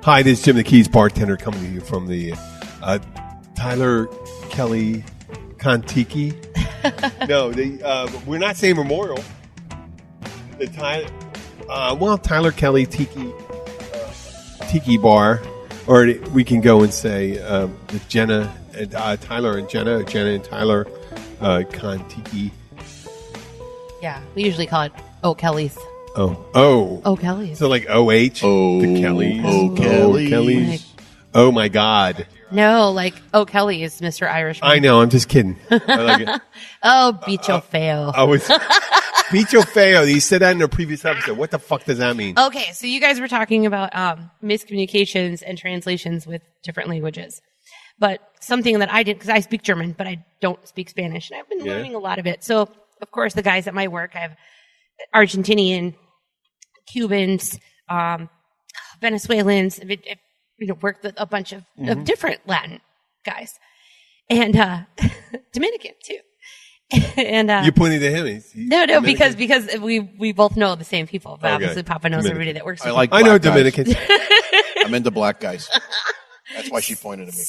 Hi, this is Jim the Keys bartender coming to you from the Tyler Kelly Kontiki. No, we're not saying Memorial. The Tyler Kelly Tiki Bar, or we can go and say the Jenna and Tyler and Jenna and Tyler Kontiki. Yeah, we usually call it O'Kelly's. Oh, O'Kelly's. So like O-H, the Kellys. O'Kelly's. Oh my God. No, like O'Kelly's, Mr. Irishman. I know, I'm just kidding. I like it. Bicho Feo. Bicho Feo. You said that in a previous episode. What the fuck does that mean? Okay, so you guys were talking about miscommunications and translations with different languages. But something that I did, because I speak German, but I don't speak Spanish, and I've been learning a lot of it. So, of course, the guys at my work, I have Argentinian, Cubans, Venezuelans, worked with a bunch of different Latin guys, and Dominican too. And you're pointing to him. No, because we both know the same people. But obviously, Papa knows everybody that works with him. I know Dominicans. I'm into black guys. That's why she pointed at me.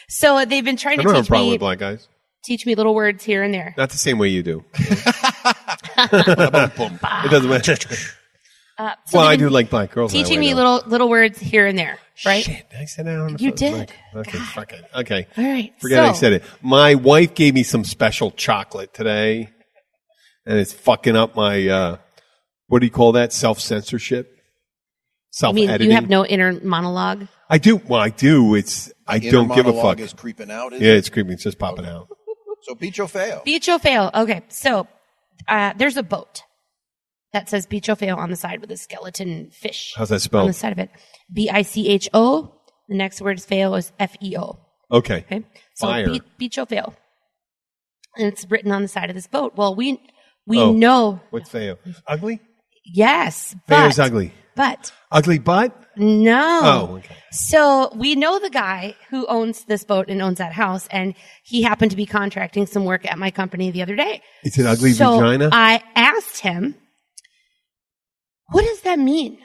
So they've been trying to I don't have a problem with black guys. Teach me little words here and there. Not the same way you do. It doesn't matter. I do like black girls. Teaching me little words here and there, right? Shit, I said that on the You phone. did. Okay, fuck it. Okay. All right. Forget I said it. My wife gave me some special chocolate today, and it's fucking up my, what do you call that? Self-censorship? Self-editing? I mean, you have no inner monologue? I do. Well, I do. I don't give a fuck. Is creeping out, it's creeping. It's just popping out. So, Bicho Feo. Bicho Feo. Okay. So, there's a boat that says Bicho Feo on the side with a skeleton fish. How's that spelled? On the side of it. Bicho. The next word is Feo is Feo. Okay. So, Fire. Bicho Feo. And it's written on the side of this boat. Well, we know. What's Feo? Ugly? Yes. Feo's ugly. But. Ugly butt? No. Oh, okay. So we know the guy who owns this boat and owns that house, and he happened to be contracting some work at my company the other day. It's an ugly vagina? I asked him, what does that mean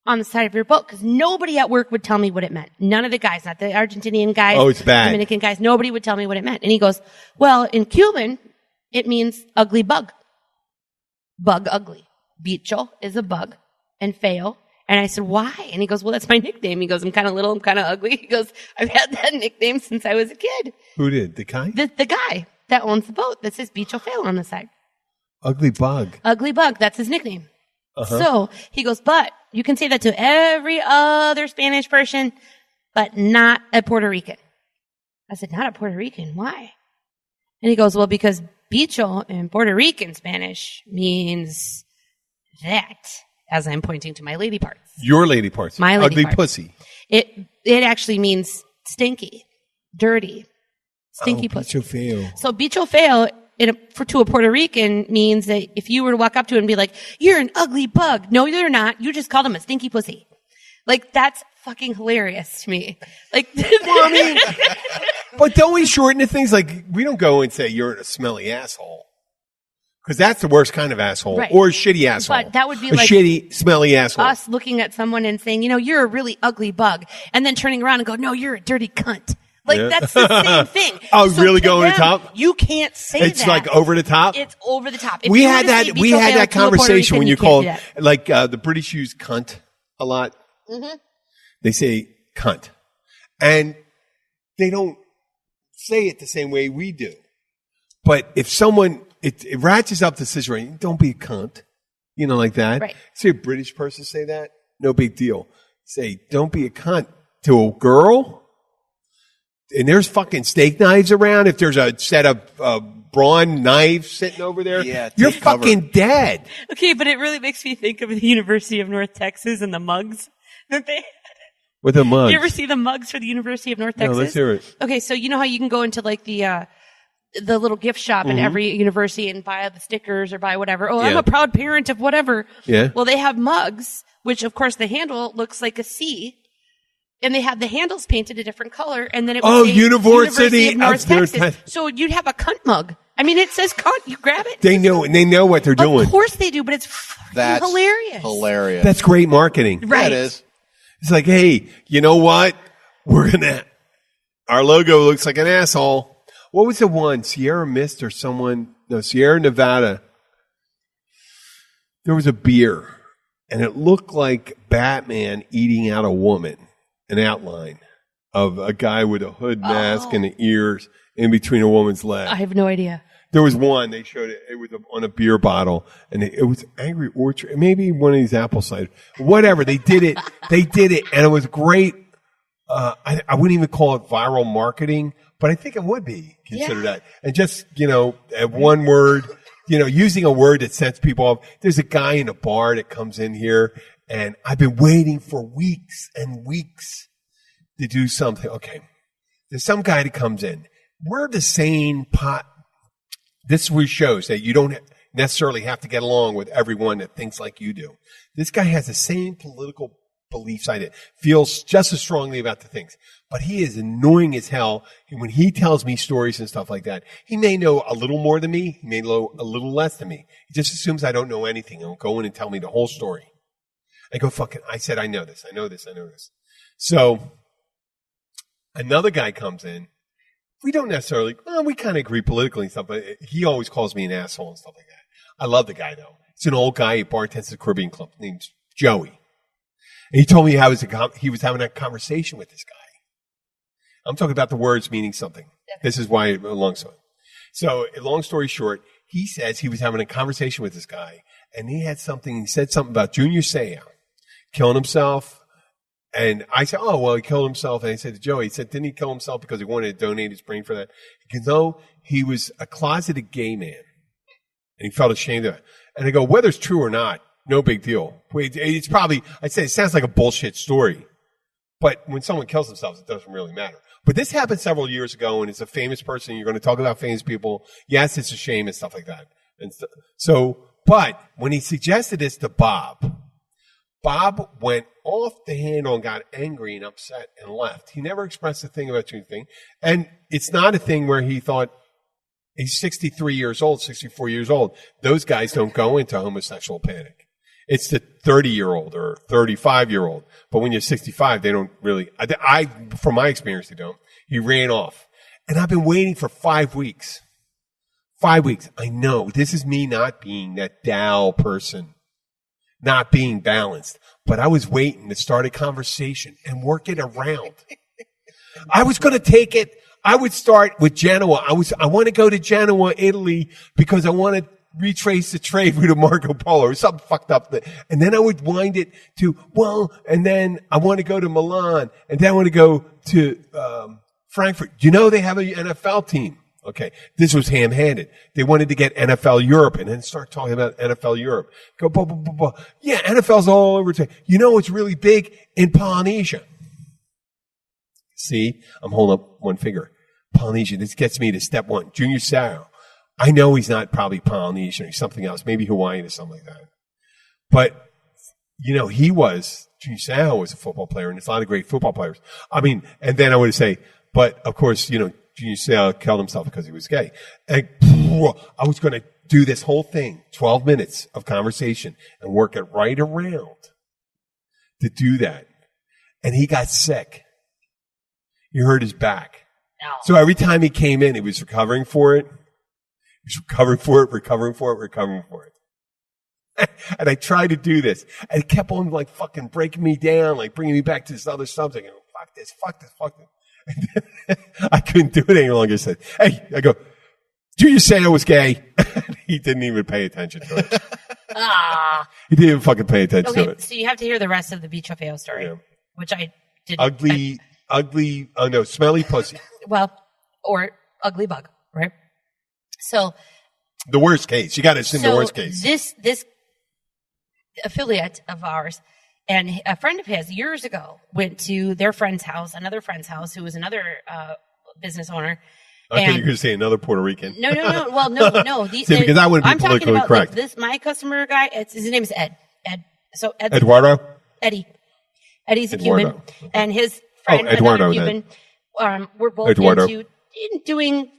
on the side of your boat? Because nobody at work would tell me what it meant. None of the guys, not the Argentinian guys. Oh, it's bad. Dominican guys. Nobody would tell me what it meant. And he goes, well, in Cuban, it means ugly bug. Bug ugly. Bicho is a bug. And Feo. And I said, why? And he goes, well, that's my nickname. He goes, I'm kind of little, I'm kind of ugly. He goes, I've had that nickname since I was a kid. Who did? The guy? The guy that owns the boat that says Bicho Feo on the side. Ugly bug. Ugly bug. That's his nickname. So he goes, but you can say that to every other Spanish person, but not a Puerto Rican. I said, not a Puerto Rican. Why? And he goes, well, because bicho in Puerto Rican Spanish means that. As I'm pointing to my lady parts. Your lady parts. My lady ugly parts. pussy. It actually means stinky, dirty, stinky pussy. Bicho Feo. So bicho feo to a Puerto Rican means that if you were to walk up to him and be like, you're an ugly bug. No, you're not. You just called him a stinky pussy. Like, that's fucking hilarious to me. Like, well, I mean, but don't we shorten the things? Like, we don't go and say you're a smelly asshole. Because that's the worst kind of asshole. Right. Or a shitty asshole. But that would be a like shitty, smelly asshole. Us looking at someone and saying, you're a really ugly bug. And then turning around and go, no, you're a dirty cunt. Like, that's the same thing. Oh, so really going to top? You can't say it's that. like over the top? It's over the top. If we had that conversation when you call, like, the British use cunt a lot. Mm-hmm. They say cunt. And they don't say it the same way we do. But if someone, it ratchets up the situation, don't be a cunt. Like that. Right. See a British person say that? No big deal. Say, don't be a cunt to a girl. And there's fucking steak knives around. If there's a set of brawn knives sitting over there, you're fucking dead. Okay, but it really makes me think of the University of North Texas and the mugs that they. With the mugs. You ever see the mugs for the University of North Texas? No, let's hear it. Okay, so you know how you can go into like the little gift shop in every university and buy the stickers or buy whatever. Oh, I'm a proud parent of whatever. Yeah. Well, they have mugs, which of course the handle looks like a C. And they have the handles painted a different color, and then it would say University of North Texas. So you'd have a cunt mug. I mean, it says cunt. You grab it. They know, and they know what they're doing. Of course they do, but it's hilarious. Hilarious. That's great marketing. Right. That is. It's like, hey, you know what? Our logo looks like an asshole. What was the one? Sierra Mist or someone? No, Sierra Nevada. There was a beer, and it looked like Batman eating out a woman, an outline of a guy with a hood mask and the ears in between a woman's legs. I have no idea. There was one, they showed it was on a beer bottle, and it was Angry Orchard, maybe one of these apple cider. Whatever, they did it, and it was great. I wouldn't even call it viral marketing, but I think it would be considered that. And just, one word, using a word that sets people off. There's a guy in a bar that comes in here, and I've been waiting for weeks and weeks to do something. Okay, there's some guy that comes in. We're the same pot. This shows that you don't necessarily have to get along with everyone that thinks like you do. This guy has the same political beliefs I did, feels just as strongly about the things, but he is annoying as hell. When he tells me stories and stuff like that, he may know a little more than me. He may know a little less than me. He just assumes I don't know anything. He'll go in and tell me the whole story. I go, I said, I know this. So another guy comes in. We don't necessarily, we kind of agree politically and stuff, but he always calls me an asshole and stuff like that. I love the guy though. It's an old guy. He bartends at the Caribbean Club named Joey. And he told me how he was having a conversation with this guy. I'm talking about the words meaning something. This is why it belongs to him. So, long story short, he says he was having a conversation with this guy, and he said something about Junior Seau killing himself. And I said, oh, well, he killed himself. And I said to Joey, didn't he kill himself because he wanted to donate his brain for that? He goes, no, he was a closeted gay man. And he felt ashamed of it. And I go, whether it's true or not, no big deal. It's probably, I'd say it sounds like a bullshit story. But when someone kills themselves, it doesn't really matter. But this happened several years ago, and it's a famous person. You're going to talk about famous people. Yes, it's a shame and stuff like that. And but when he suggested this to Bob went off the handle and got angry and upset and left. He never expressed a thing about anything. And it's not a thing where he thought, he's 63 years old, 64 years old. Those guys don't go into homosexual panic. It's the 30-year-old or 35-year-old. But when you're 65, they don't really, from my experience, they don't. He ran off. And I've been waiting for 5 weeks. 5 weeks. I know this is me not being that Dow person, not being balanced. But I was waiting to start a conversation and work it around. I was going to take it. I would start with Genoa. I want to go to Genoa, Italy, because I want to retrace the trade route of Marco Polo or something fucked up. And then I would wind it to, and then I want to go to Milan, and then I want to go to Frankfurt. They have an NFL team. Okay, this was ham-handed. They wanted to get NFL Europe and then start talking about NFL Europe. Go, blah, blah, blah, blah. Yeah, NFL's all over. It's really big in Polynesia. See, I'm holding up one finger. Polynesia, this gets me to step one. Junior Seau. I know he's not probably Polynesian or something else, maybe Hawaiian or something like that. But, Junior Seau was a football player, and there's a lot of great football players. I mean, and then I would say, but of course, Junior Seau killed himself because he was gay. And I was going to do this whole thing, 12 minutes of conversation, and work it right around to do that. And he got sick. He hurt his back. No. So every time he came in, he was recovering for it. Recovering for it. And I tried to do this. And it kept on like fucking breaking me down, like bringing me back to this other subject. And fuck this. And then I couldn't do it any longer. I said, hey, Junior Seau was gay. He didn't even pay attention to it. He didn't even fucking pay attention to it. So you have to hear the rest of the Beach Feo story, which I didn't. Ugly, smelly pussy. Well, or ugly bug, right? So the worst case. You got to assume the worst case. This affiliate of ours and a friend of his years ago went to their friend's house, another friend's house, who was another business owner. I thought you were going to say another Puerto Rican. No. Well, no. Because I wouldn't be politically correct. My customer guy, his name is Ed. So Eduardo? Eddie's a Eduardo. Cuban. And his friend, another Cuban, were both into doing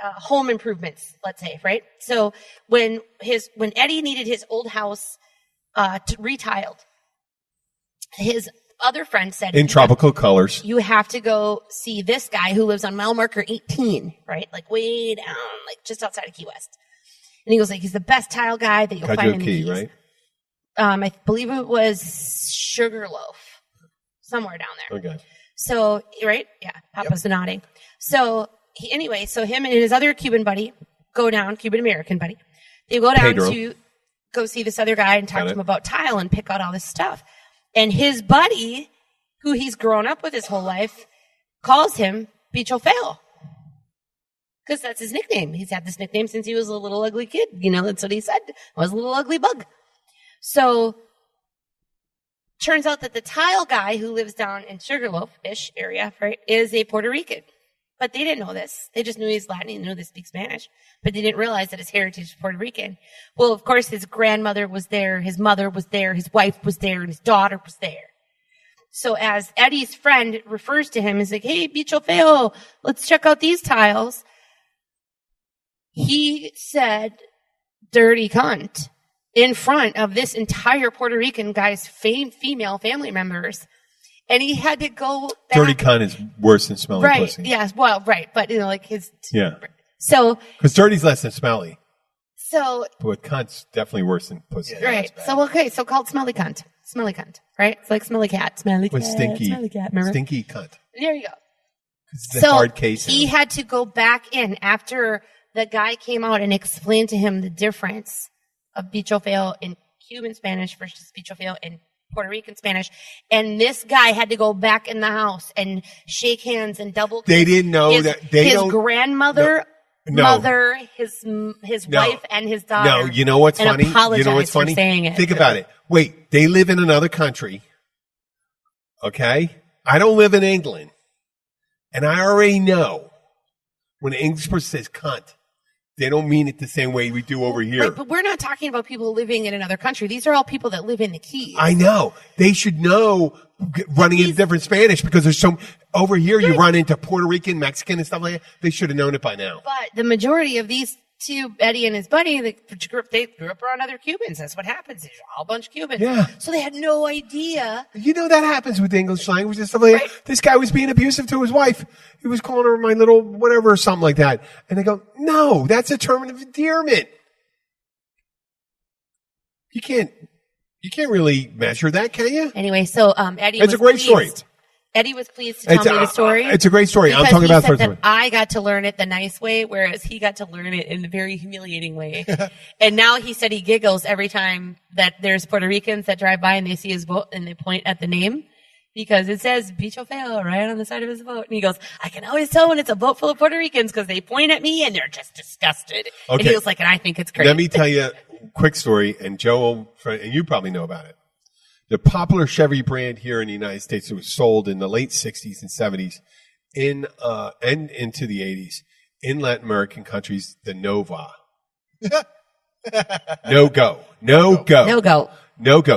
home improvements, let's say, right? So when Eddie needed his old house retiled, his other friend said, in tropical colors, you have to go see this guy who lives on mile marker 18, right? Like way down, like just outside of Key West. And he goes like, he's the best tile guy that you'll find in the Keys. Right? I believe it was Sugarloaf, somewhere down there. Okay. So, right? Yeah. Papa's nodding. So so him and his other Cuban buddy go down, Cuban American buddy. They go down to go see this other guy and talk to him about tile and pick out all this stuff. And his buddy, who he's grown up with his whole life, calls him Bicho Feo. Because that's his nickname. He's had this nickname since he was a little ugly kid. That's what he said. I was a little ugly bug. So, turns out that the tile guy who lives down in Sugarloaf-ish area, right, is a Puerto Rican. But they didn't know this. They just knew he's Latin and knew they speak Spanish. But they didn't realize that his heritage is Puerto Rican. Well, of course, his grandmother was there, his mother was there, his wife was there, and his daughter was there. So as Eddie's friend refers to him, he's like, hey, Bicho Feo, let's check out these tiles. He said, dirty cunt, in front of this entire Puerto Rican guy's female family members. And he had to go back. Dirty cunt is worse than smelly pussy. Right, yes, well, right. But, like his... Yeah. So... Because dirty's less than smelly. So... But cunt's definitely worse than pussy. Yeah, right. So called smelly cunt. Smelly cunt, right? It's like smelly cat. Smelly cat. With stinky. Smelly cat, remember? Stinky cunt. There you go. It's the hard case. He had to go back in after the guy came out and explained to him the difference of Bicho Feo in Cuban Spanish versus Bicho Feo in Puerto Rican Spanish. And this guy had to go back in the house and shake hands and double. They didn't know that. His grandmother, mother, his wife, and his daughter. No, you know what's funny? You know what's funny? Think about it. Wait, they live in another country. Okay? I don't live in England. And I already know when an English person says cunt, they don't mean it the same way we do over here. Right, but we're not talking about people living in another country. These are all people that live in the Keys. I know. They should know running into different Spanish because there's over here you run into Puerto Rican, Mexican and stuff like that. They should have known it by now. But the majority of these two, Eddie and his buddy, they grew up around other Cubans. That's what happens. There's a whole bunch of Cubans. Yeah. So they had no idea. You know that happens with the English language and stuff like that. This guy was being abusive to his wife. He was calling her my little whatever or something like that. And they go, no, that's a term of endearment. You can't really measure that, can you? Anyway, so Eddie It's a great story. Eddie was pleased to tell me the story. It's a great story. I'm talking about the first one. I got to learn it the nice way, whereas he got to learn it in the very humiliating way. And now he said he giggles every time that there's Puerto Ricans that drive by and they see his boat and they point at the name because it says Bicho Feo right on the side of his boat. And he goes, I can always tell when it's a boat full of Puerto Ricans because they point at me and they're just disgusted. Okay. And he was like, and I think it's great. Let me tell you a quick story, and Joe, and you probably know about it. The popular Chevy brand here in the United States that was sold in the late 60s and 70s and into the 80s in Latin American countries, the Nova. No go.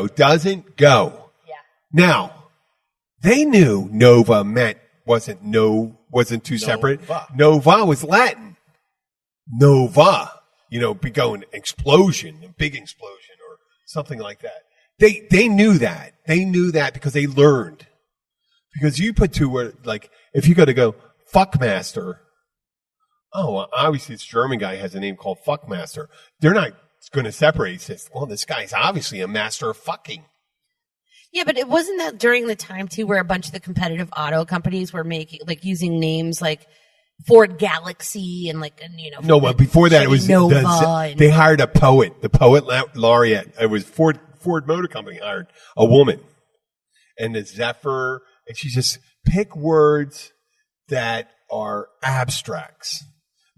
Doesn't go. Yeah. Now, they knew Nova wasn't too separate. Nova was Latin. Nova, be going explosion, a big explosion or something like that. They knew that. They knew that because they learned. Because you put two words, like, if you got to go, fuckmaster. Oh, obviously this German guy has a name called fuckmaster. They're not going to separate. Says, well, this guy's obviously a master of fucking. Yeah, but it wasn't that during the time too where a bunch of the competitive auto companies were using names like Ford Galaxy and No, but before that it was they hired a poet, the poet laureate. It was Ford Motor Company hired a woman, and the Zephyr, and she just pick words that are abstracts,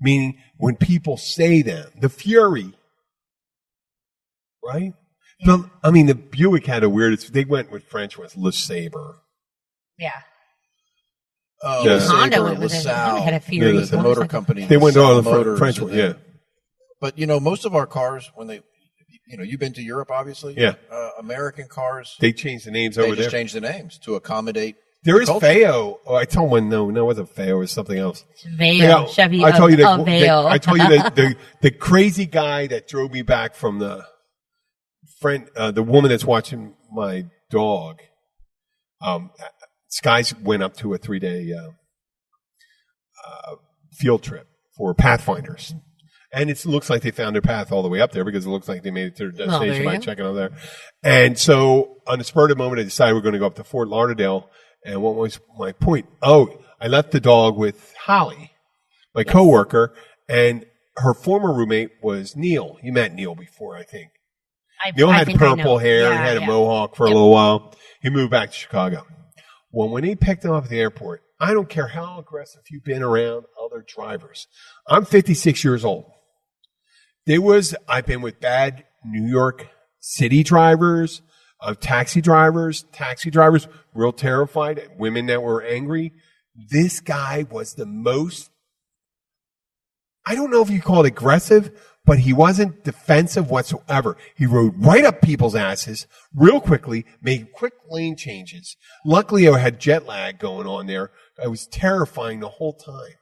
meaning when people say them, the Fury, right? Yeah. The Buick had a weird. They went with French with Le Sabre. Yeah. Oh, yeah. Honda went with Honda had a Fury. The motor company. They went to all the French one, yeah. But most of our cars, when they, you've been to Europe, obviously. Yeah. American cars. They changed the names over there. They just changed the names to accommodate. There is Feo. Oh, I told one. No, it wasn't Feo. It was something else. Veo. Chevy. I told you that. I told you that the crazy guy that drove me back from the friend, the woman that's watching my dog. Skies went up to a 3-day field trip for pathfinders. And it looks like they found their path all the way up there because it looks like they made it to their destination by checking over there. And so on the spur of the moment, I decided we're going to go up to Fort Lauderdale. And what was my point? Oh, I left the dog with Holly, my coworker, and her former roommate was Neil. You met Neil before, I think. Neil had purple hair. He had a mohawk for a little while. He moved back to Chicago. Well, when he picked him up at the airport, I don't care how aggressive you've been around other drivers. I'm 56 years old. I've been with bad New York City drivers, taxi drivers, real terrified, women that were angry. This guy was the most, I don't know if you call it aggressive, but he wasn't defensive whatsoever. He rode right up people's asses real quickly, made quick lane changes. Luckily, I had jet lag going on there. It was terrifying the whole time.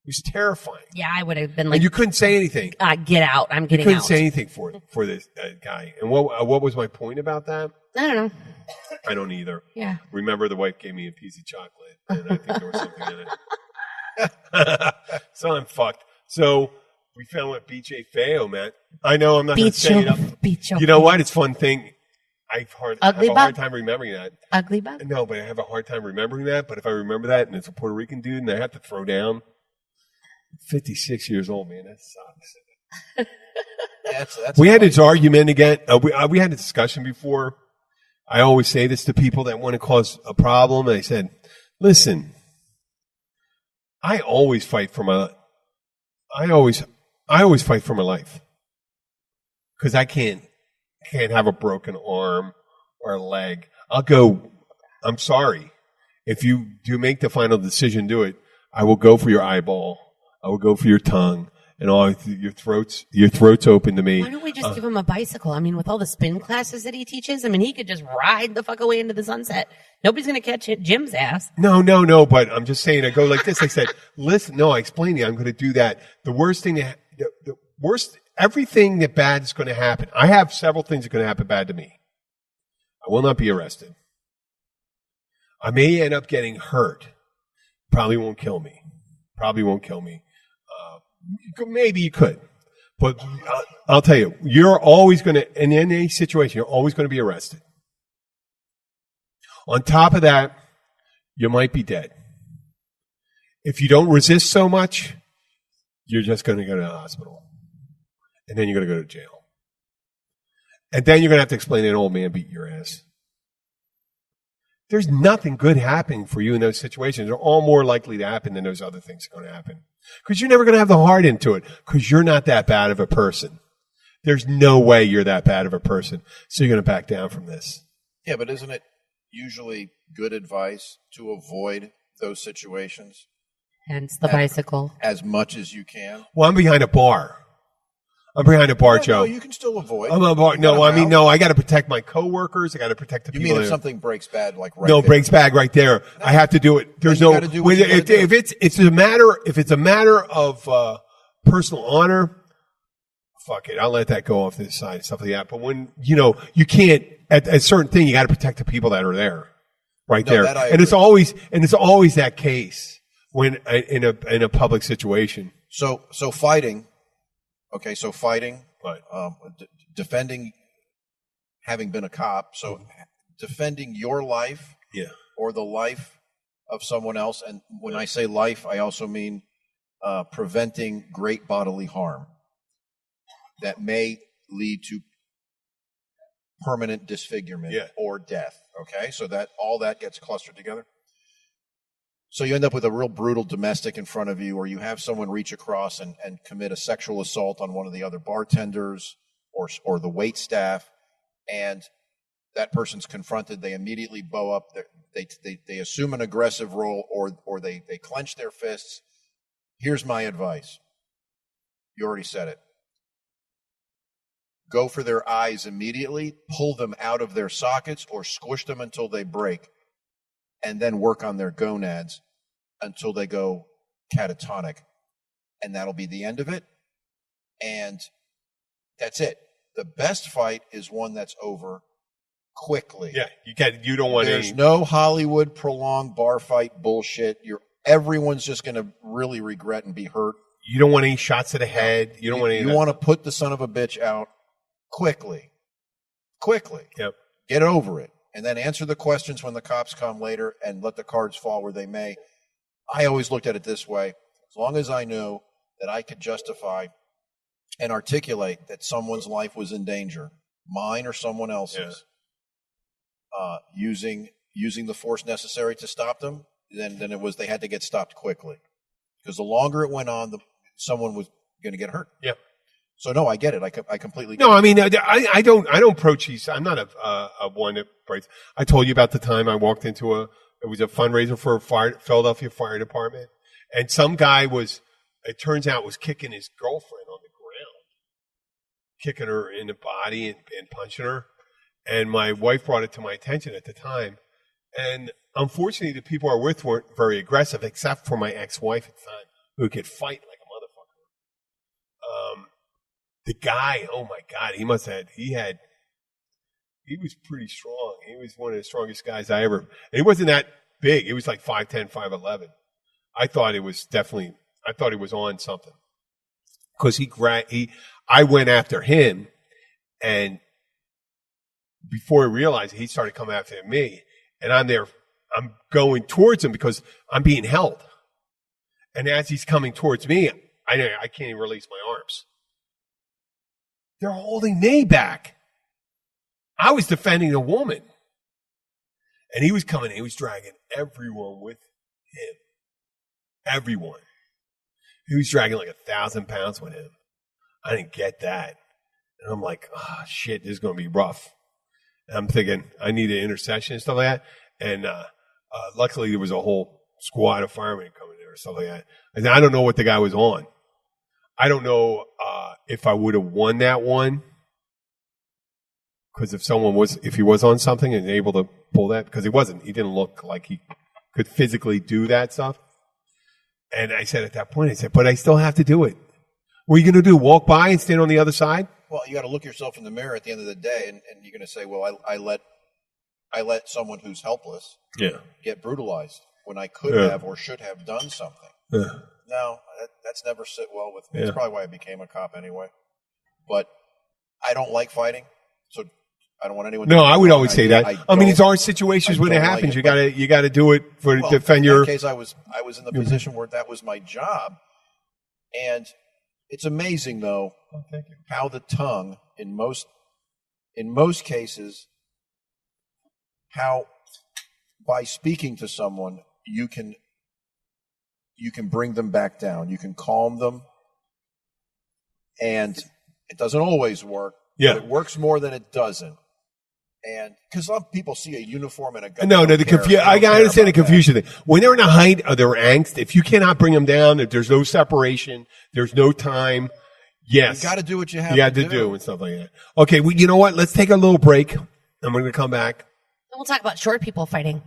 It was terrifying. Yeah, I would have been like, and you couldn't say anything. Get out. I'm getting out. You couldn't say anything for this guy. And what was my point about that? I don't know. I don't either. Yeah. Remember, the wife gave me a piece of chocolate, and I think there was something in it. So I'm fucked. So we found with BJ Feo, man. I know I'm not going to say it up. You know what? It's a fun thing. I have a hard time remembering that. Ugly bug? No, but I have a hard time remembering that. But if I remember that, and it's a Puerto Rican dude, and I have to throw down, 56 years old, man. That sucks. That's we had this argument again. We had a discussion before. I always say this to people that want to cause a problem. And I said, listen, I always fight for my life. Because I can't have a broken arm or a leg. I'm sorry. If you do make the final decision, do it. I will go for your eyeball. I will go for your tongue, and all your throat's open to me. Why don't we just give him a bicycle? I mean, with all the spin classes that he teaches, I mean, he could just ride the fuck away into the sunset. Nobody's going to catch Jim's ass. No, but I'm just saying, I go like this. I said, listen, no, I explained to you, I'm going to do that. The worst, everything that bad is going to happen. I have several things that are going to happen bad to me. I will not be arrested. I may end up getting hurt. Probably won't kill me. Maybe you could. But I'll tell you, you're always going to, in any situation, you're always going to be arrested. On top of that, you might be dead. If you don't resist so much, you're just going to go to the hospital. And then you're going to go to jail. And then you're going to have to explain that an old man beat your ass. There's nothing good happening for you in those situations. They're all more likely to happen than those other things are going to happen. Because you're never going to have the heart into it. Because you're not that bad of a person. There's no way you're that bad of a person. So you're going to back down from this. Yeah, but isn't it usually good advice to avoid those situations? Hence the bicycle. As much as you can. Well, I'm behind a bar. Joe. No, you can still avoid. I got to protect my coworkers. I got to protect the people. You mean if something breaks bad, like right no, there? breaks bad right there. No. I have to do it. There's no. If it's a matter of personal honor, fuck it. I'll let that go off to the side and stuff like that. But when you can't at a certain thing, you got to protect the people that are there, right there. And it's always that case when in a public situation. So fighting. Okay, so fighting, right. Defending, having been a cop, so defending your life or the life of someone else. And when I say life, I also mean preventing great bodily harm that may lead to permanent disfigurement or death. Okay, so that all that gets clustered together. So you end up with a real brutal domestic in front of you, or you have someone reach across and commit a sexual assault on one of the other bartenders or the wait staff, and that person's confronted. They immediately bow up. They assume an aggressive role, or they clench their fists. Here's my advice. You already said it. Go for their eyes immediately, pull them out of their sockets, or squish them until they break, and then work on their gonads until they go catatonic. And that'll be the end of it. And that's it. The best fight is one that's over quickly. Yeah, you don't want There's no Hollywood prolonged bar fight bullshit. Everyone's just going to really regret and be hurt. You don't want any shots to the head. You don't want any. You want to put the son of a bitch out quickly. Yep. Get over it, and then answer the questions when the cops come later, and let the cards fall where they may. I always looked at it this way: as long as I knew that I could justify and articulate that someone's life was in danger, mine or someone else's, using the force necessary to stop them, then it was they had to get stopped quickly. Because the longer it went on, someone was going to get hurt. Yeah. So no, I get it. I completely get it. No, I mean, I don't approach these. I'm not a one that prays. I told you about the time I walked into it was a fundraiser for a Philadelphia fire department, and some guy it turns out was kicking his girlfriend on the ground, kicking her in the body and punching her. And my wife brought it to my attention at the time. And unfortunately, the people I was with weren't very aggressive, except for my ex-wife at the time, who could fight like a motherfucker. The guy, oh my God, he was pretty strong. He was one of the strongest guys I ever, and he wasn't that big. He was like 5'10", 5'11". I thought he was on something. Because I went after him, and before I realized it, he started coming after me. And I'm going towards him because I'm being held. And as he's coming towards me, I can't even release my arms. They're holding me back. I was defending a woman. And he was coming, he was dragging everyone with him. Everyone. He was dragging like 1,000 pounds with him. I didn't get that. And I'm like, oh, shit, this is going to be rough. And I'm thinking, I need an intercession and stuff like that. And luckily, there was a whole squad of firemen coming there or stuff like that. And I don't know what the guy was on. I don't know if I would have won that one. Because if he was on something and able to pull that, because he wasn't. He didn't look like he could physically do that stuff. And I said at that point, but I still have to do it. What are you going to do? Walk by and stand on the other side? Well, you got to look yourself in the mirror at the end of the day, and you're going to say, "Well, I let someone who's helpless get brutalized when I could have or should have done something." Yeah. No, that's never sit well with me. It's probably why I became a cop anyway. But I don't like fighting, so I don't want anyone. No, I would always say that. I mean, it's our situations when it happens. Like you got to do it for defend your. In that case, I was in the position where that was my job, and it's amazing though how the tongue in most cases, how by speaking to someone you can bring them back down, you can calm them, and it doesn't always work. Yeah, but it works more than it doesn't. And because some people see a uniform and a gun. No, I understand the confusion thing. When they're in the height of their angst, if you cannot bring them down, if there's no separation, there's no time. Yes, you got to do what you have to do and stuff like that. Okay, well, you know what? Let's take a little break, and we're going to come back. And we'll talk about short people fighting.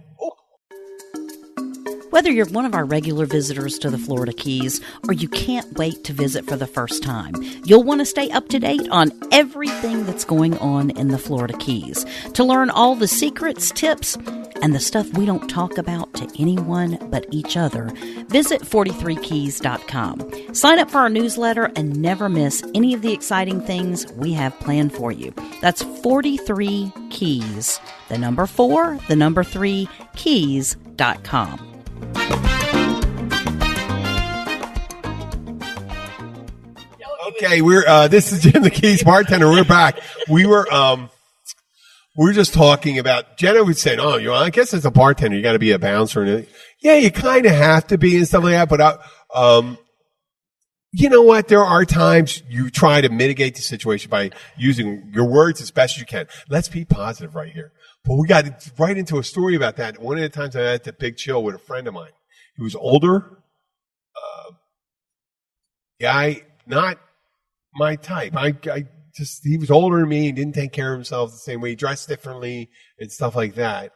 Whether you're one of our regular visitors to the Florida Keys or you can't wait to visit for the first time, you'll want to stay up to date on everything that's going on in the Florida Keys. To learn all the secrets, tips, and the stuff we don't talk about to anyone but each other, visit 43keys.com. Sign up for our newsletter and never miss any of the exciting things we have planned for you. That's 43 Keys, the number 4, the number 3, keys.com. Okay, this is Jim the Keys bartender. We're back. We were just talking about, Jenna was saying, I guess as a bartender you got to be a bouncer. Yeah, you kind of have to be and stuff like that. But you know what? There are times you try to mitigate the situation by using your words as best you can. Let's be positive right here. But we got right into a story about that. One of the times I had the big chill with a friend of mine. He was older, guy, not my type. He was older than me. He didn't take care of himself the same way. He dressed differently and stuff like that.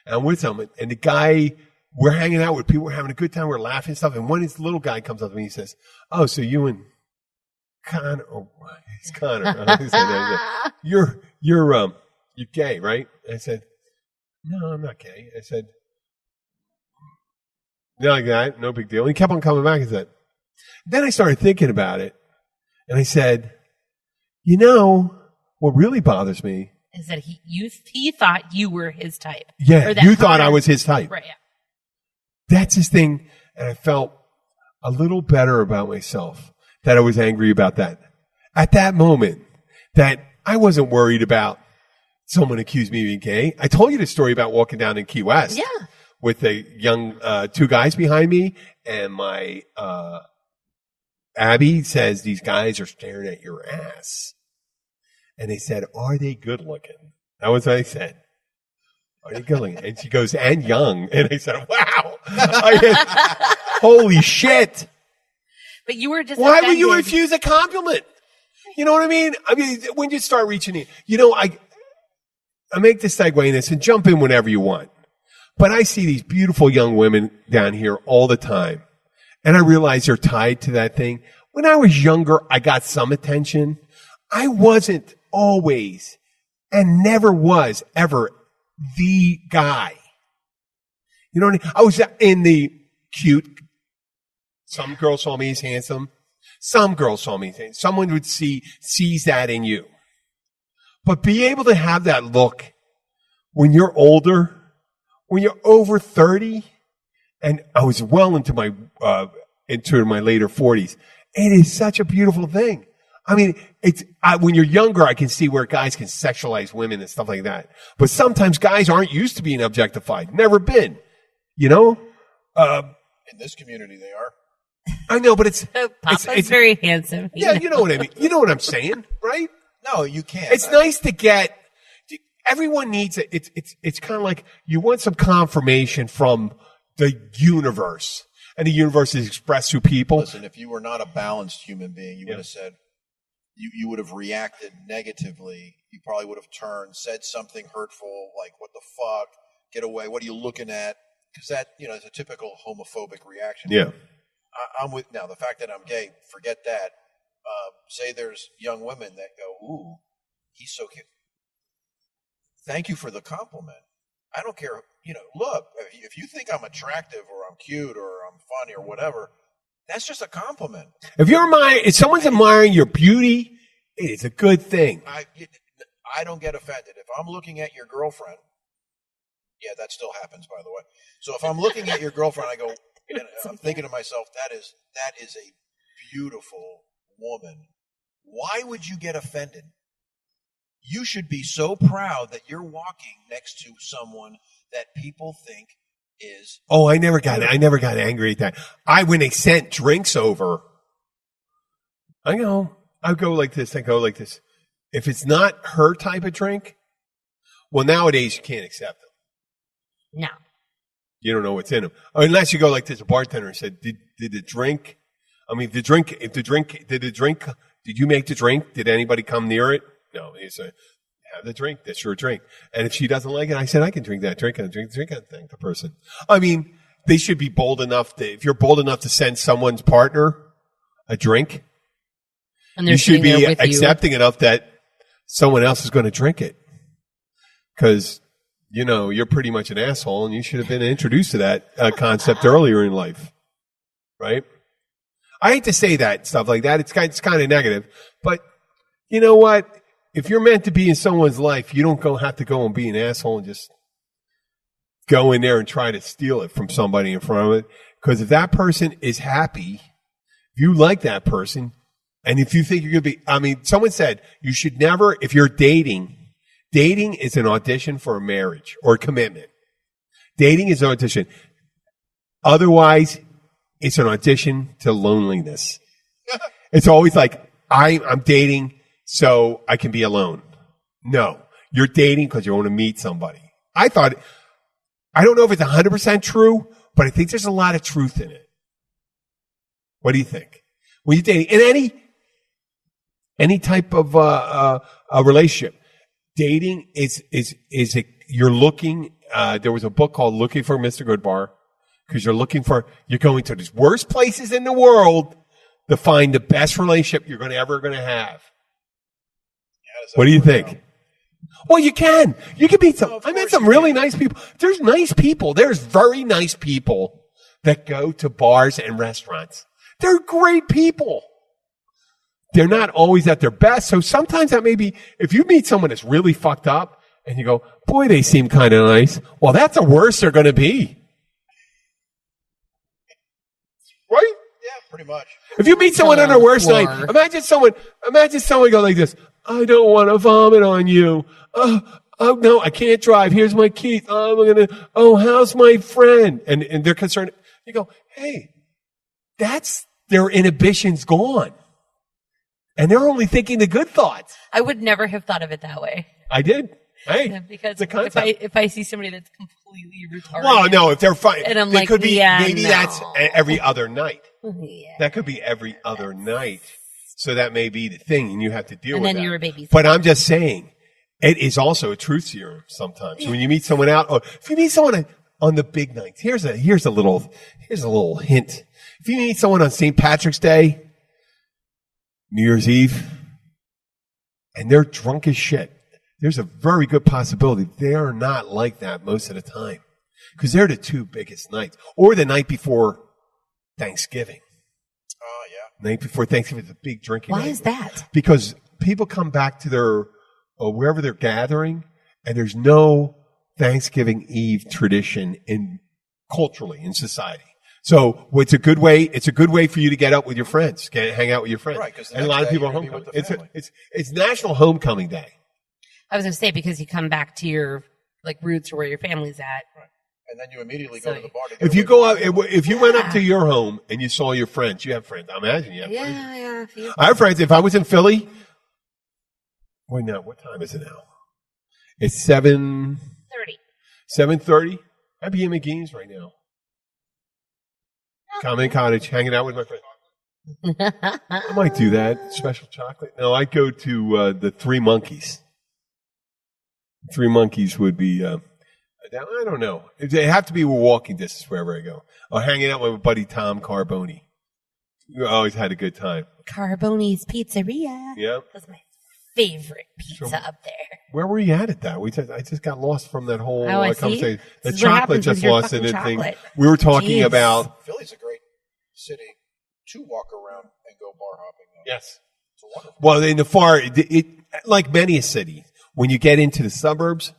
And I'm with him. And the guy, we're hanging out with people. We're having a good time. We're laughing and stuff. And one of this little guy comes up to me. He says, "Oh, so you and Connor?" Oh, he's Connor. you're gay, right? I said, no, I'm not gay. I said, not like that, no big deal. And he kept on coming back and said, then I started thinking about it, and I said, you know, what really bothers me is that he thought you were his type. Yeah, you thought I was his type. Right, yeah. That's his thing, and I felt a little better about myself that I was angry about that. At that moment, that I wasn't worried about someone accused me of being gay. I told you the story about walking down in Key West. Yeah. With the young, two guys behind me, and my, Abby says, these guys are staring at your ass. And they said, are they good looking? That was what I said. Are they good looking? And she goes, and young. And I said, wow. Holy shit. But you were just Why offended. would you refuse a compliment? You know what I mean? I mean, when you start reaching in, you know, I make the segue in this and jump in whenever you want. But I see these beautiful young women down here all the time. And I realize they're tied to that thing. When I was younger, I got some attention. I wasn't always and never was ever the guy. You know what I mean? I was in the cute. Some girls saw me as handsome. Some girls saw me as handsome. Someone would sees that in you. But be able to have that look when you're older, when you're over 30, and I was well into my later 40s. It is such a beautiful thing. I mean, when you're younger, I can see where guys can sexualize women and stuff like that. But sometimes guys aren't used to being objectified. Never been. You know? In this community, they are. I know, but it's very handsome. Yeah, you know what I mean. You know what I'm saying, right? No, you can't. It's nice to get. Everyone needs it. It's kind of like you want some confirmation from the universe, and the universe is expressed through people. Listen, if you were not a balanced human being, you would have said, you would have reacted negatively. You probably would have turned, said something hurtful, like "What the fuck? Get away! What are you looking at?" Because that, is a typical homophobic reaction. Yeah. I'm with now. The fact that I'm gay, forget that. Say there's young women that go, "Ooh, he's so cute." Thank you for the compliment. I don't care. Look, if you think I'm attractive or I'm cute or I'm funny or whatever, that's just a compliment. If someone's admiring your beauty, it is a good thing. I don't get offended. If I'm looking at your girlfriend, yeah, that still happens, by the way. So if I'm looking at your girlfriend, I go, and I'm thinking to myself, that is a beautiful woman. Why would you get offended? You should be so proud that you're walking next to someone that people think is. Oh, I never got angry at that. When they sent drinks over, I go like this. If it's not her type of drink, well, nowadays you can't accept them. No. You don't know what's in them. Unless you go like this, a bartender said, did you make the drink? Did anybody come near it? No. He said, have the drink. That's your drink. And if she doesn't like it, I said, I can drink that drink. And drink and thank the person. I mean, they should be bold enough if you're bold enough to send someone's partner a drink, and you should be accepting enough that someone else is going to drink it. Because, you're pretty much an asshole and you should have been introduced to that concept earlier in life. Right? I hate to say that stuff like that. It's kind of negative. But you know what? If you're meant to be in someone's life, you don't have to go and be an asshole and just go in there and try to steal it from somebody in front of it. Because if that person is happy, if you like that person, and if you think you're going to be, someone said you should never, if you're dating is an audition for a marriage or a commitment. Dating is an audition. Otherwise, it's an audition to loneliness. It's always like, I'm dating so I can be alone. No, you're dating because you want to meet somebody. I don't know if it's 100% true, but I think there's a lot of truth in it. What do you think? When you're dating, in any type of a relationship, dating you're looking, there was a book called Looking for Mr. Goodbar, because you're going to these worst places in the world to find the best relationship you're ever going to have. What do you think? Well, you can. You can meet some. I met some really nice people. There's nice people. There's very nice people that go to bars and restaurants. They're great people. They're not always at their best. So sometimes that may be, if you meet someone that's really fucked up and you go, boy, they seem kind of nice. Well, that's the worst they're going to be. Right? Yeah, pretty much. If you meet someone on their worst night, imagine someone go like this. I don't want to vomit on you. Oh no, I can't drive. Here's my keys. How's my friend? And they're concerned. You go, hey, that's their inhibitions gone. And they're only thinking the good thoughts. I would never have thought of it that way. I did. Hey, because if I see somebody that's completely retarded. Well, no, if they're fine. And I'm like, could be, maybe no. that's every other night. Yeah. That could be every other night. So that may be the thing, and you have to deal with that. And then you're a baby. But I'm just saying, it is also a truth serum sometimes. When you meet someone out, or if you meet someone on the big nights, here's a little hint. If you meet someone on St. Patrick's Day, New Year's Eve, and they're drunk as shit, there's a very good possibility they are not like that most of the time. Because they're the two biggest nights. Or the night before Thanksgiving. Oh, yeah. Night before Thanksgiving is a big drinking night. Why is that? Because people come back to their, wherever they're gathering, and there's no Thanksgiving Eve tradition culturally in society. So it's a good way for you to get out with your friends, hang out with your friends. Right, because and a lot of people are homecoming. It's National Homecoming Day. I was going to say, because you come back to your roots or where your family's at. Right. And then you immediately go to the bar. If you go out, if you went up to your home and you saw your friends, you have friends. I imagine you have friends. Yeah. I have friends. If I was in Philly, wait now, what time is it now? It's 7:30. 7:30. I'd be in McGee's right now. Common Cottage, hanging out with my friends. I might do that. Special chocolate. No, I'd go to the Three Monkeys. Three Monkeys would be, I don't know. They have to be walking distance wherever I go. Or hanging out with my buddy Tom Carboni. We always had a good time. Carboni's Pizzeria. Yeah. That's my favorite pizza up there. Where were you at that? I just got lost from that whole conversation. The chocolate just lost in the thing. We were talking about. Philly's a great city to walk around and go bar hopping. Yes. It's a wonderful. Well, in the far, it like many a city, when you get into the suburbs,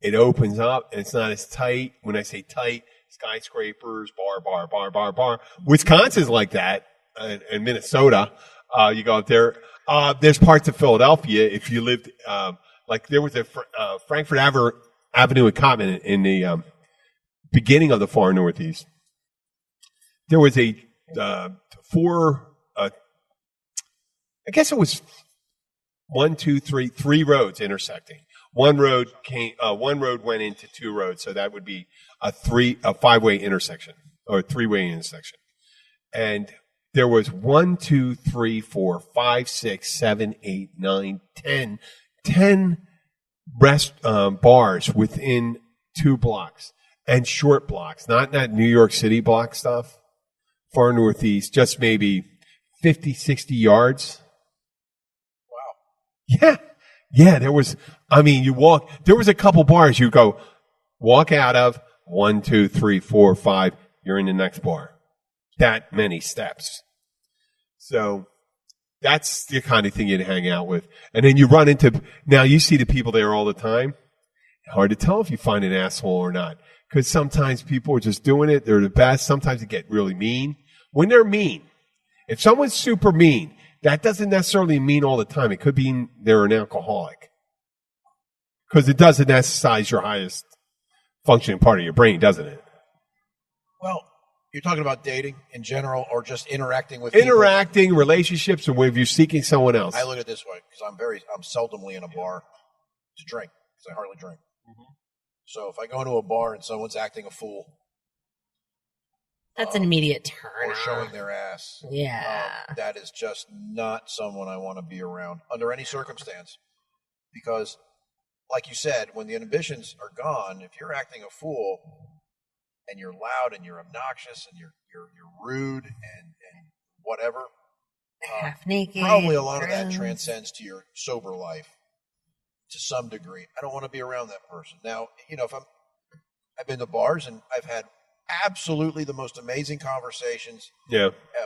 it opens up and it's not as tight. When I say tight, skyscrapers, bar. Wisconsin's like that, and Minnesota. You go out there. There's parts of Philadelphia. If you lived, there was a Frankfurt Avenue at Cottman in the beginning of the far Northeast. There was I guess it was 3 roads intersecting. One road went into 2 roads, so that would be a 5-way intersection or a 3-way intersection. And there was 1, 2, 3, 4, 5, 6, 7, 8, 9, 10 bars within 2 blocks and short blocks, not that New York City block stuff, far northeast, just maybe 50, 60 yards. Wow. Yeah, there was, there was a couple bars you go, walk out of, 1, 2, 3, 4, 5, you're in the next bar. That many steps. So that's the kind of thing you'd hang out with. And then you run into, now you see the people there all the time. Hard to tell if you find an asshole or not. Because sometimes people are just doing it. They're the best. Sometimes they get really mean. When they're mean, if someone's super mean, that doesn't necessarily mean all the time. It could be they're an alcoholic. Because it doesn't exercise your highest functioning part of your brain, doesn't it? Well, you're talking about dating in general or just interacting with interacting, people? Relationships, or if you're seeking someone else. I look at it this way because I'm seldomly in a bar to drink because I hardly drink. Mm-hmm. So if I go into a bar and someone's acting a fool. That's an immediate turn. Or showing their ass. Yeah. That is just not someone I want to be around under any circumstance. Because, like you said, when the inhibitions are gone, if you're acting a fool and you're loud and you're obnoxious and you're rude and whatever, half naked, probably a lot of that transcends to your sober life. to some degree. I don't want to be around that person. Now, if I've been to bars and I've had absolutely the most amazing conversations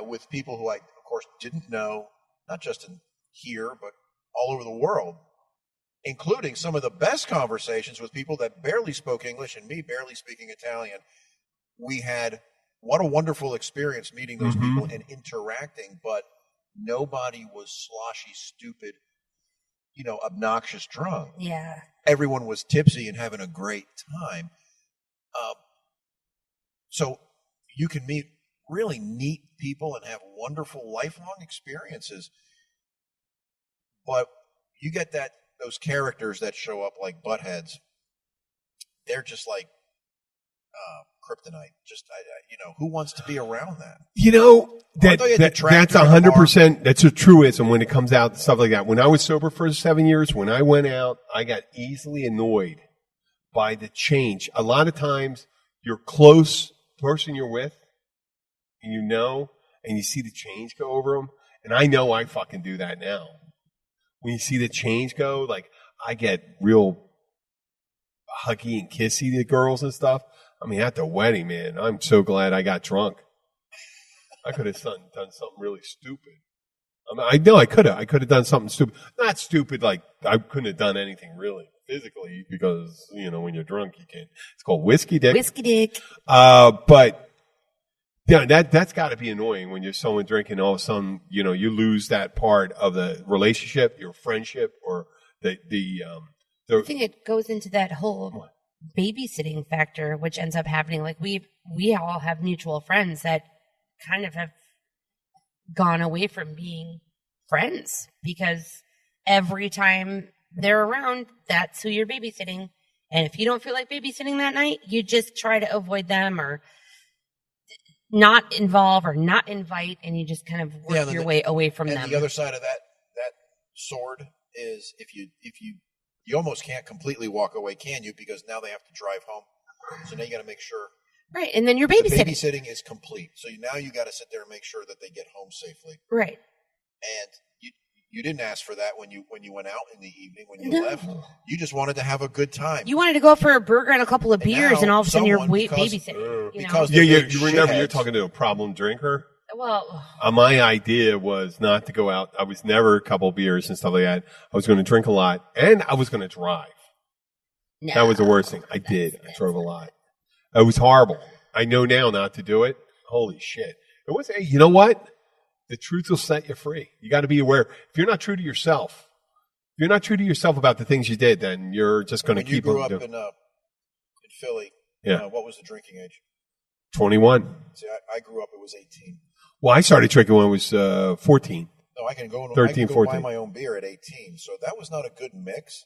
with people who I, of course, didn't know, not just in here, but all over the world, including some of the best conversations with people that barely spoke English and me barely speaking Italian. We had what a wonderful experience meeting those people and interacting, but nobody was sloshy, stupid, obnoxious drunk. Yeah. Everyone was tipsy and having a great time. So you can meet really neat people and have wonderful lifelong experiences. But you get those characters that show up like buttheads. They're just like kryptonite. Just who wants to be around that? That's 100%. That's a truism when it comes out and stuff like that. When I was sober for 7 years, when I went out, I got easily annoyed by the change. A lot of times, you're close person you're with, and and you see the change go over them. And I know I fucking do that now. When you see the change go, like I get real huggy and kissy to girls and stuff. I mean, at the wedding, man, I'm so glad I got drunk. I could have done something really stupid. I know I could have. I could have done something stupid. Not stupid, like I couldn't have done anything really physically because, when you're drunk, you can't. It's called whiskey dick. Whiskey dick. But yeah, that's got to be annoying when you're someone drinking. All of a sudden, you lose that part of the relationship, your friendship, or the I think it goes into that whole babysitting factor, which ends up happening. Like we all have mutual friends that kind of have gone away from being friends because every time they're around, that's who you're babysitting. And if you don't feel like babysitting that night, you just try to avoid them or not involve or not invite, and you just kind of work your way away from them. And the other side of that sword is if you almost can't completely walk away, can you? Because now they have to drive home. So now you got to make sure. Right, and then you're babysitting. The babysitting is complete. So now you got to sit there and make sure that they get home safely. Right. And you didn't ask for that when you went out in the evening, when you left. You just wanted to have a good time. You wanted to go for a burger and a couple of beers, and all of a sudden you're babysitting. You remember you're talking to a problem drinker? Well, my idea was not to go out. I was never a couple of beers and stuff like that. I was going to drink a lot, and I was going to drive. No, that was the worst thing. I did. I drove a lot. It was horrible. I know now not to do it. Holy shit. It was. Hey, you know what? The truth will set you free. You got to be aware. If you're not true to yourself, about the things you did, then you're just going to keep on doing. You grew up in Philly. Yeah. What was the drinking age? 21. See, I grew up, it was 18. Well, I started drinking when I was 14. No, I can go 13, 14. Buy my own beer at 18. So that was not a good mix.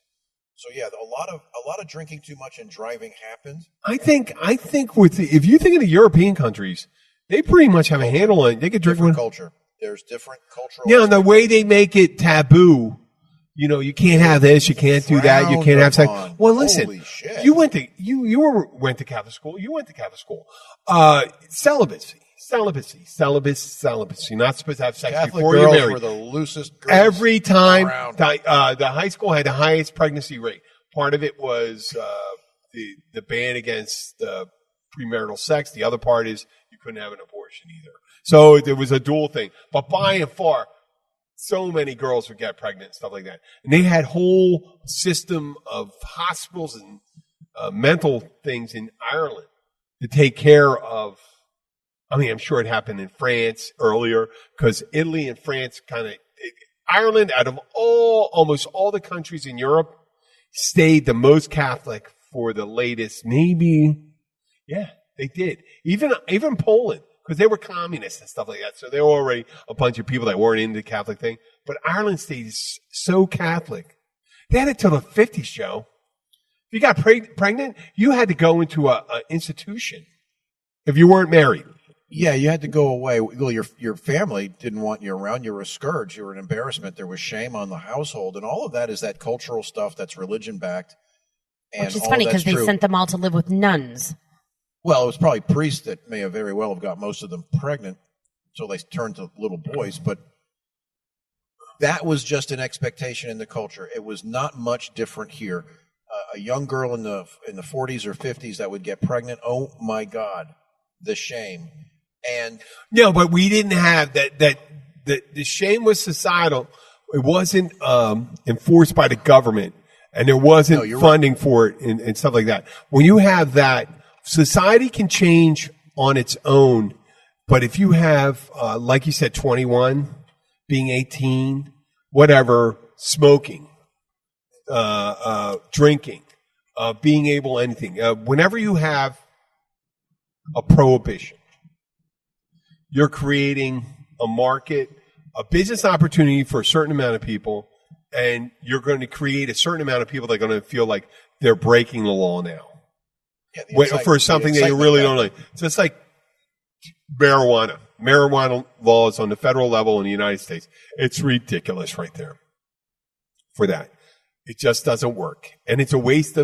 So yeah, a lot of drinking too much and driving happened. I think if you think of the European countries, they pretty much have a handle on it. They could drink different culture. There's different cultural. Yeah, and the way they make it taboo, you can't have this, you can't do that, you can't have sex. Well, listen, holy shit. You went to Catholic school. You went to Catholic school. Celibacy. You're not supposed to have sex Catholic before you're married. Were the loosest girls every time. around. The high school had the highest pregnancy rate. Part of it was the ban against premarital sex. The other part is you couldn't have an abortion either. So there was a dual thing. But by and far, so many girls would get pregnant and stuff like that. And they had whole system of hospitals and mental things in Ireland to take care of. I mean, I'm sure it happened in France earlier because Italy and France Ireland, out of almost all the countries in Europe, stayed the most Catholic for the latest, maybe. Yeah, they did. Even Poland, because they were communists and stuff like that. So there were already a bunch of people that weren't into the Catholic thing. But Ireland stayed so Catholic. They had it till the 50s, Joe. If you got pregnant, you had to go into an institution if you weren't married. Yeah, you had to go away. Well, your family didn't want you around. You were a scourge. You were an embarrassment. There was shame on the household. And all of that is that cultural stuff that's religion-backed. Which is funny because they sent them all to live with nuns. Well, it was probably priests that may have very well have got most of them pregnant, so they turned to little boys. But that was just an expectation in the culture. It was not much different here. A young girl in the 40s or 50s that would get pregnant. Oh my God, the shame. And no, but we didn't have that. The shame was societal. It wasn't enforced by the government, and there wasn't funding for it and stuff like that. When you have that, society can change on its own. But if you have, like you said, 21, being 18, whatever, smoking, drinking, being able anything. Whenever you have a prohibition, you're creating a market, a business opportunity for a certain amount of people, and you're going to create a certain amount of people that are going to feel like they're breaking the law now. Yeah, for something that you really don't like. So it's like marijuana. Marijuana laws on the federal level in the United States. It's ridiculous right there for that. It just doesn't work. And it's a waste.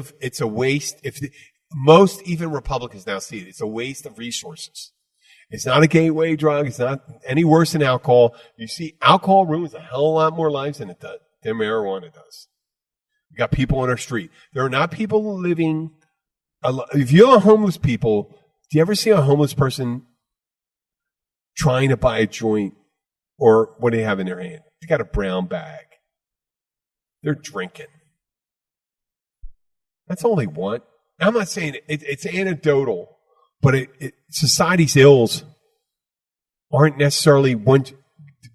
Most even Republicans now see it. It's a waste of resources. It's not a gateway drug. It's not any worse than alcohol. You see, alcohol ruins a hell of a lot more lives than marijuana does. We got people on our street. There are not people living. If you have homeless people, do you ever see a homeless person trying to buy a joint, or what do they have in their hand? They got a brown bag. They're drinking. That's all they want. I'm not saying it's anecdotal, but society's ills aren't necessarily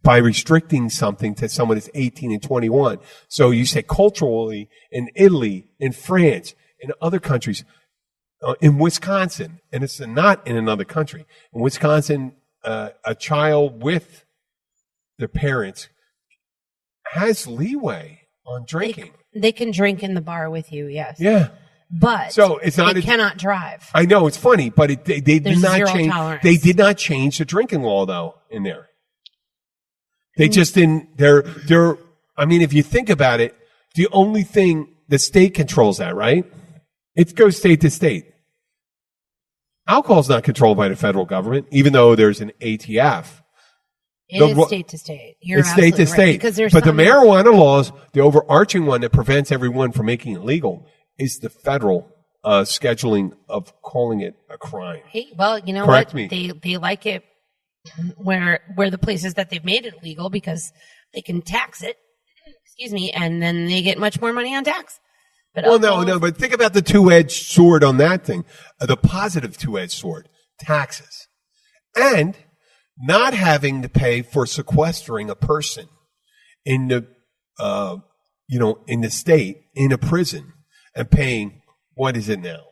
by restricting something to someone that's 18 and 21. So you say culturally in Italy, in France, in other countries, in Wisconsin, and it's not in another country. In Wisconsin, a child with their parents has leeway on drinking. They can drink in the bar with you, yes. Yeah. But so it's not they cannot drive. I know, it's funny, but they did not change. Tolerance. They did not change the drinking law though in there. They just didn't. I mean, if you think about it, the only thing the state controls that, right? It goes state to state. Alcohol is not controlled by the federal government, even though there's an ATF. It is state to state. It's state to state. Because the marijuana laws, the overarching one that prevents everyone from making it legal, is the federal scheduling of calling it a crime. Hey, well, you know Correct what? Me. They like it where the places that they've made it legal because they can tax it. Excuse me, and then they get much more money on tax. But but think about the two-edged sword on that thing. The positive two-edged sword, taxes. And not having to pay for sequestering a person in the, in the state, in a prison, and paying, what is it now?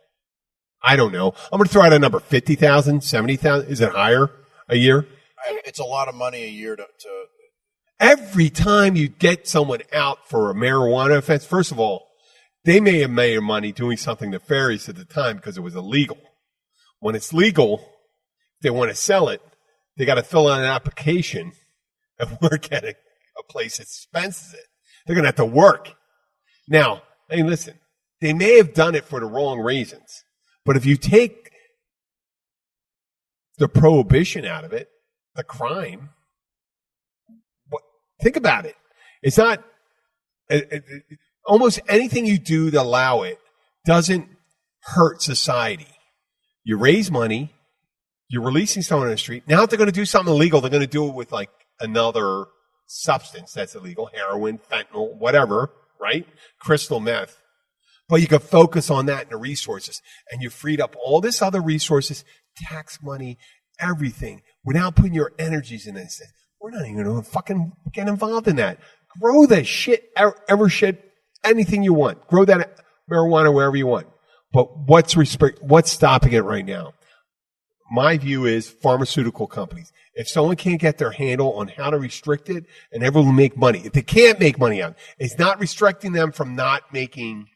I don't know. I'm going to throw out a number, 50,000, 70,000. Is it higher a year? It's a lot of money a year to. Every time you get someone out for a marijuana offense, first of all, they may have made money doing something nefarious at the time because it was illegal. When it's legal, if they want to sell it, they got to fill out an application and work at a place that dispenses it. They're going to have to work. Now, hey, listen, they may have done it for the wrong reasons, but if you take the prohibition out of it, the crime, think about it. It's not almost anything you do to allow it doesn't hurt society. You raise money, you're releasing someone on the street. Now if they're going to do something illegal, they're going to do it with like another substance that's illegal, heroin, fentanyl, whatever, right? Crystal meth. But you can focus on that and the resources. And you freed up all this other resources, tax money, everything, without putting your energies in this. We're not even going to fucking get involved in that. Grow that shit, anything you want. Grow that marijuana wherever you want. But what's stopping it right now? My view is pharmaceutical companies. If someone can't get their handle on how to restrict it and everyone will make money, if they can't make money on it, it's not restricting them from not making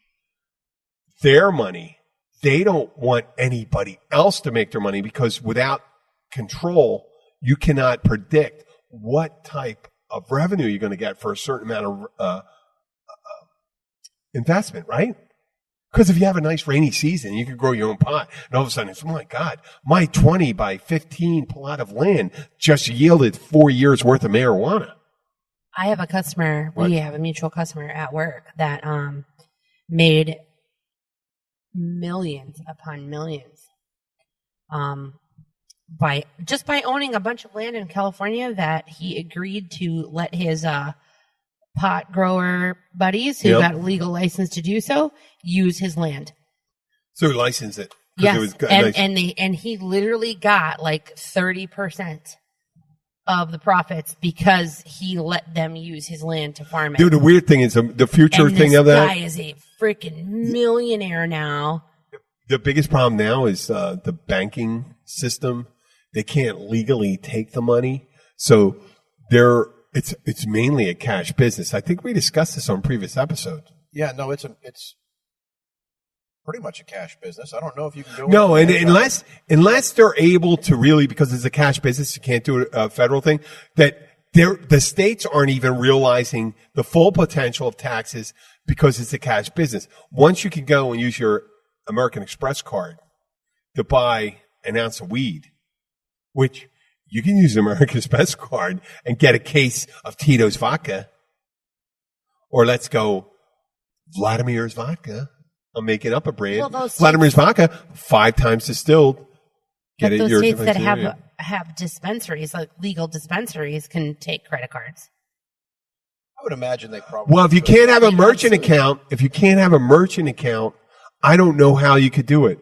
their money. They don't want anybody else to make their money because without control, you cannot predict what type of revenue you're going to get for a certain amount of investment, right? Because if you have a nice rainy season, you can grow your own pot. And all of a sudden, it's, oh my God, my 20 by 15 plot of land just yielded 4 years worth of marijuana. I have a customer. What? We have a mutual customer at work that made millions upon millions by owning a bunch of land in California that he agreed to let his pot grower buddies who got a legal license to do so use his land. So he licensed it. Yes, and he literally got like 30% of the profits because he let them use his land to farm it. Dude, the weird thing is the future thing of that. This guy is a freaking millionaire now. The biggest problem now is the banking system. They can't legally take the money, so it's mainly a cash business. I think we discussed this on previous episodes. Yeah, no, it's pretty much a cash business. I don't know if you can go. No, and unless they're able to really, because it's a cash business, you can't do a federal thing. That the states aren't even realizing the full potential of taxes because it's a cash business. Once you can go and use your American Express card to buy an ounce of weed, which you can use an American Express card and get a case of Tito's vodka, or let's go Vladimir's vodka. I'm making up a brand. Well, Vladimir's vodka, 5 times distilled. Get it. Those states that have dispensaries, like legal dispensaries, can take credit cards. I would imagine they probably. Well, if you can't have a merchant account, I don't know how you could do it.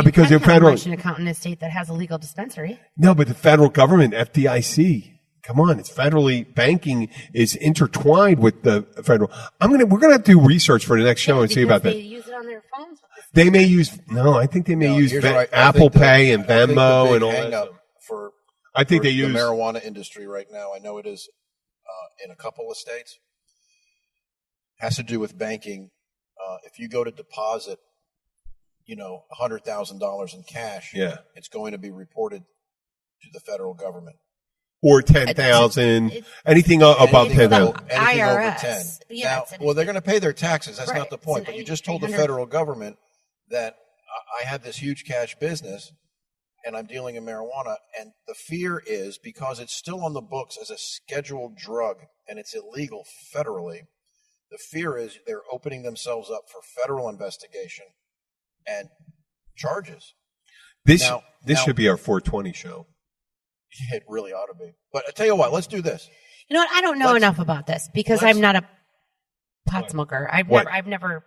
Because you're federal. A merchant account in a state that has a legal dispensary. No, but the federal government, FDIC. Come on, it's federally banking is intertwined with the federal. We're gonna have to do research for the next show and see about that. They use it on their phones. They may use I think they may use Apple Pay and Venmo and all that. I think they use the marijuana industry right now. I know it is in a couple of states. Has to do with banking. If you go to deposit, $100,000 in cash, it's going to be reported to the federal government. Or 10,000, anything above 10,000. Anything over 10. Yeah, now, they're going to pay their taxes. That's not the point. But you just told the federal government that I have this huge cash business and I'm dealing in marijuana. And the fear is because it's still on the books as a scheduled drug and it's illegal federally, the fear is they're opening themselves up for federal investigation and charges. This should be our 420 show. It really ought to be. But I tell you what, let's do this. You know what? I don't know enough about this because I'm not a pot smoker. I've never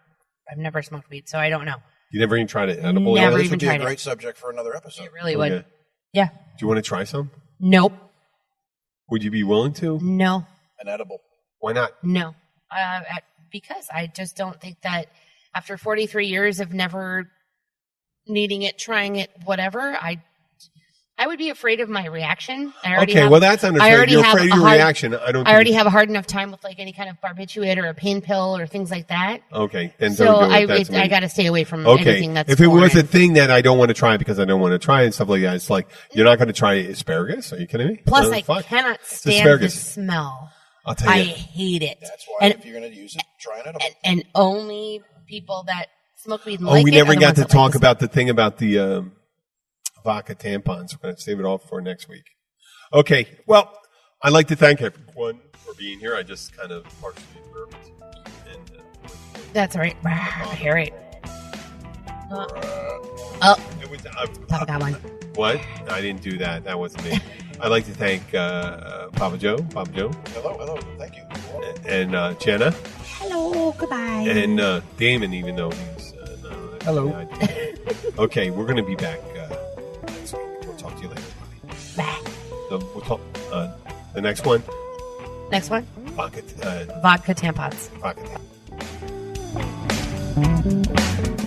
smoked weed, so I don't know. You never even tried it edible? Never this even would be tried a great subject for another episode. It really would. Yeah. Do you want to try some? Nope. Would you be willing to? No. An edible. Why not? No. Because I just don't think that after 43 years of never needing it, trying it, whatever, I would be afraid of my reaction. That's understandable. You're afraid of your reaction. I already have a hard enough time with like any kind of barbiturate or a pain pill or things like that. Okay, then so I got to stay away from anything that's. If it was a thing that I don't want to try because I don't want to try and stuff like that, it's like you're not going to try asparagus. Are you kidding me? Plus, I cannot stand the smell. I'll tell you, I hate it. That's why if you're going to use it, try an edible. And only people that smoke weed and like it. We never got to talk about the thing about the. Vodka tampons. We're going to save it all for next week. Okay. Well, I'd like to thank everyone for being here. I just kind of partially burped. That's all right. I hear it. Papa got one. What? I didn't do that. That wasn't me. I'd like to thank Papa Joe. Papa Joe. Hello. Thank you. And Jenna. Hello. Goodbye. And Damon, even though he's... hello. Okay. We're going to be back next week. We'll talk to you later. Bye. So we'll talk... the next one? Next one? Vodka tampons. Vodka tampons. Vodka tampons.